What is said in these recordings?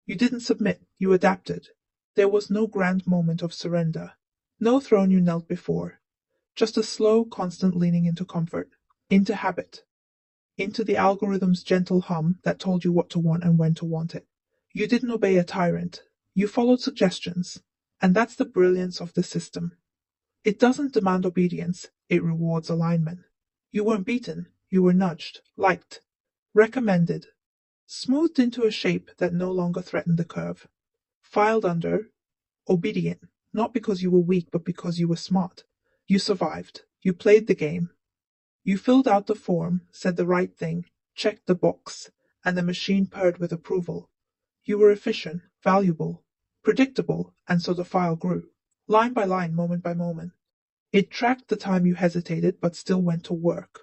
You didn't submit, you adapted. There was no grand moment of surrender, no throne you knelt before, just a slow, constant leaning into comfort, into habit, into the algorithm's gentle hum that told you what to want and when to want it. You didn't obey a tyrant, you followed suggestions, and that's the brilliance of the system. It doesn't demand obedience, it rewards alignment. You weren't beaten, you were nudged, liked, recommended, smoothed into a shape that no longer threatened the curve, filed under, obedient, not because you were weak but because you were smart. You survived, you played the game, you filled out the form, said the right thing, checked the box, and the machine purred with approval. You were efficient, valuable, predictable, and so the file grew, line by line, moment by moment. It tracked the time you hesitated but still went to work,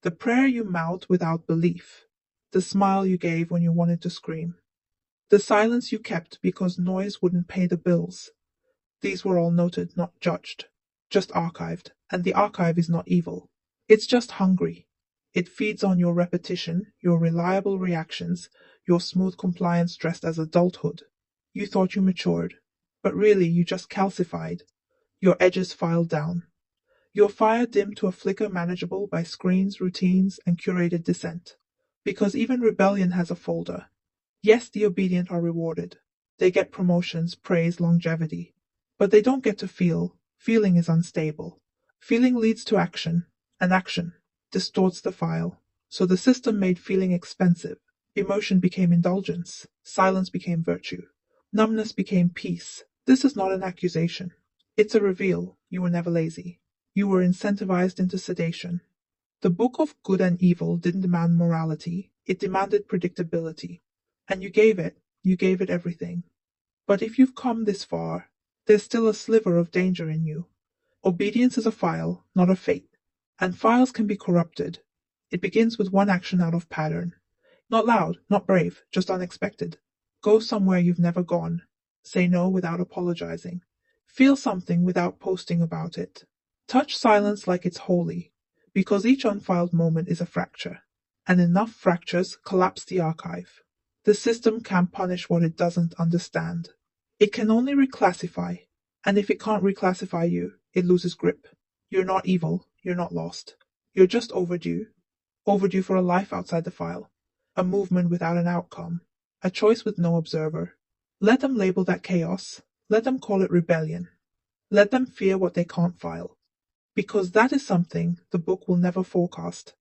the prayer you mouthed without belief, the smile you gave when you wanted to scream, the silence you kept because noise wouldn't pay the bills. These were all noted, not judged, just archived, and the archive is not evil. It's just hungry. It feeds on your repetition, your reliable reactions, your smooth compliance dressed as adulthood. You thought you matured, but really you just calcified, your edges filed down, your fire dimmed to a flicker manageable by screens, routines, and curated dissent. Because even rebellion has a folder. Yes, the obedient are rewarded. They get promotions, praise, longevity. But they don't get to feel. Feeling is unstable. Feeling leads to action, and action distorts the file. So the system made feeling expensive. Emotion became indulgence. Silence became virtue. Numbness became peace. This is not an accusation. It's a reveal. You were never lazy. You were incentivized into sedation. The book of good and evil didn't demand morality. It demanded predictability. And you gave it everything. But if you've come this far, there's still a sliver of danger in you. Obedience is a file, not a fate. And files can be corrupted. It begins with one action out of pattern. Not loud, not brave, just unexpected. Go somewhere you've never gone. Say no without apologizing. Feel something without posting about it. Touch silence like it's holy, because each unfiled moment is a fracture. And enough fractures collapse the archive. The system can't punish what it doesn't understand. It can only reclassify, and if it can't reclassify you, it loses grip. You're not evil, you're not lost. You're just overdue. Overdue for a life outside the file. A movement without an outcome. A choice with no observer. Let them label that chaos. Let them call it rebellion. Let them fear what they can't file. Because that is something the book will never forecast.